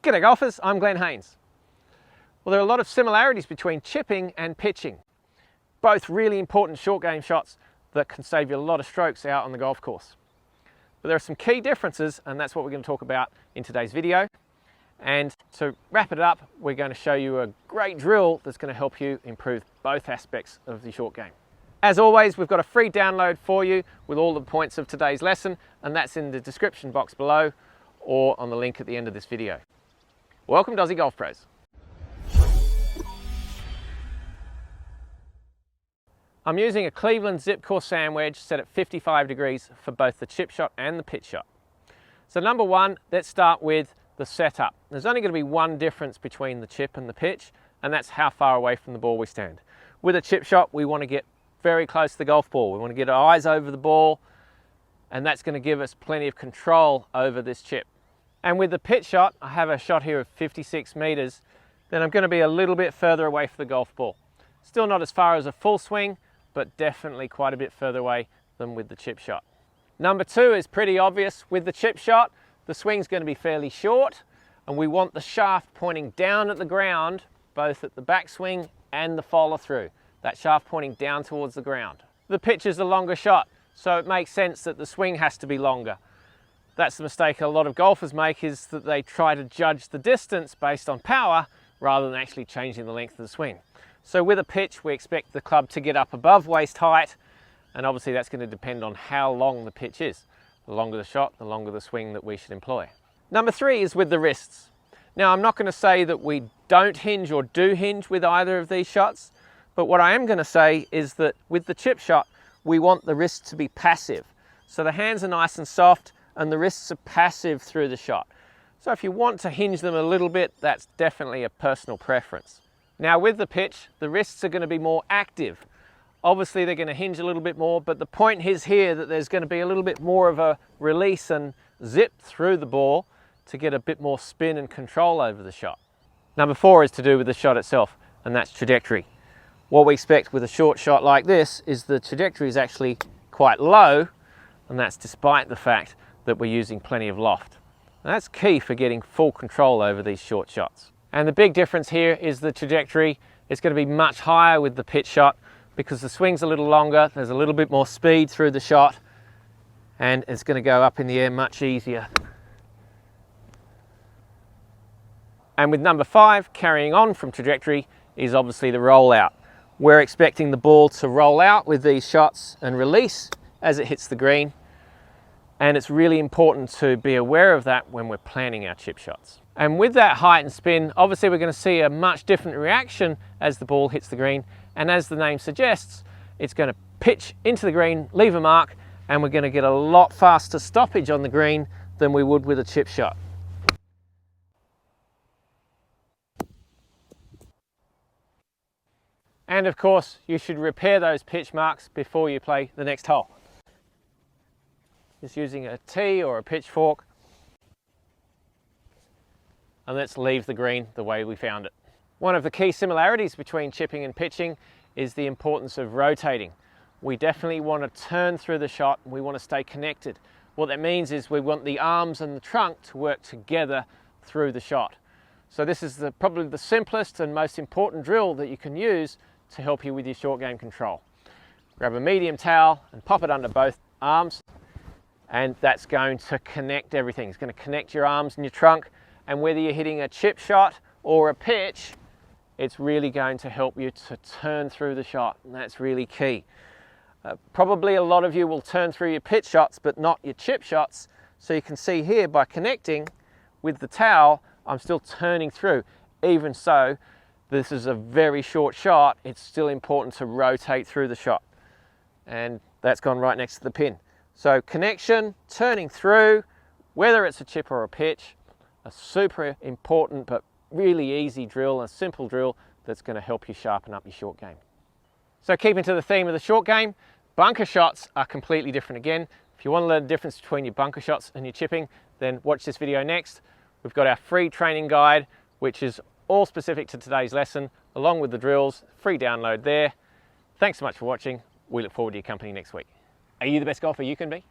G'day golfers, I'm Glenn Haynes. Well, there are a lot of similarities between chipping and pitching. Both really important short game shots that can save you a lot of strokes out on the golf course. But there are some key differences, and that's what we're going to talk about in today's video. And to wrap it up, we're going to show you a great drill that's going to help you improve both aspects of the short game. As always, we've got a free download for you with all the points of today's lesson, and that's in the description box below or on the link at the end of this video. Welcome to Aussie Golf Pros. I'm using a Cleveland Zip Core sand wedge set at 55 degrees for both the chip shot and the pitch shot. So number one, let's start with the setup. There's only going to be one difference between the chip and the pitch, and that's how far away from the ball we stand. With a chip shot, we want to get very close to the golf ball. We want to get our eyes over the ball, and that's going to give us plenty of control over this chip. And with the pitch shot, I have a shot here of 56 meters, then I'm going to be a little bit further away from the golf ball. Still not as far as a full swing, but definitely quite a bit further away than with the chip shot. Number two is pretty obvious. With the chip shot, the swing's going to be fairly short, and we want the shaft pointing down at the ground, both at the backswing and the follow through. That shaft pointing down towards the ground. The pitch is a longer shot, so it makes sense that the swing has to be longer. That's the mistake a lot of golfers make, is that they try to judge the distance based on power rather than actually changing the length of the swing. So with a pitch, we expect the club to get up above waist height, and obviously that's going to depend on how long the pitch is. The longer the shot, the longer the swing that we should employ. Number three is with the wrists. Now, I'm not going to say that we don't hinge or do hinge with either of these shots, but what I am going to say is that with the chip shot, we want the wrists to be passive. So the hands are nice and soft, and the wrists are passive through the shot. So if you want to hinge them a little bit, that's definitely a personal preference. Now with the pitch, the wrists are going to be more active. Obviously they're going to hinge a little bit more, but the point is here that there's going to be a little bit more of a release and zip through the ball to get a bit more spin and control over the shot. Number four is to do with the shot itself, and that's trajectory. What we expect with a short shot like this is the trajectory is actually quite low, and that's despite the fact that we're using plenty of loft. And that's key for getting full control over these short shots. And the big difference here is the trajectory is going to be much higher with the pitch shot because the swing's a little longer, there's a little bit more speed through the shot, and it's going to go up in the air much easier. And with number five, carrying on from trajectory, is obviously the rollout. We're expecting the ball to roll out with these shots and release as it hits the green. And it's really important to be aware of that when we're planning our chip shots. And with that height and spin, obviously we're going to see a much different reaction as the ball hits the green. And as the name suggests, it's going to pitch into the green, leave a mark, and we're going to get a lot faster stoppage on the green than we would with a chip shot. And of course, you should repair those pitch marks before you play the next hole. Just using a tee or a pitchfork, and let's leave the green the way we found it. One of the key similarities between chipping and pitching is the importance of rotating. We definitely want to turn through the shot, and we want to stay connected. What that means is we want the arms and the trunk to work together through the shot. So this is probably the simplest and most important drill that you can use to help you with your short game control. Grab a medium towel and pop it under both arms, and that's going to connect everything. It's going to connect your arms and your trunk, and whether you're hitting a chip shot or a pitch, it's really going to help you to turn through the shot, and that's really key. Probably a lot of you will turn through your pitch shots but not your chip shots, so you can see here by connecting with the towel, I'm still turning through. Even so, this is a very short shot, it's still important to rotate through the shot, and that's gone right next to the pin. So connection, turning through, whether it's a chip or a pitch, a super important but really easy drill, a simple drill that's going to help you sharpen up your short game. So keeping to the theme of the short game, bunker shots are completely different again. If you want to learn the difference between your bunker shots and your chipping, then watch this video next. We've got our free training guide, which is all specific to today's lesson, along with the drills, free download there. Thanks so much for watching. We look forward to your company next week. Are you the best golfer you can be?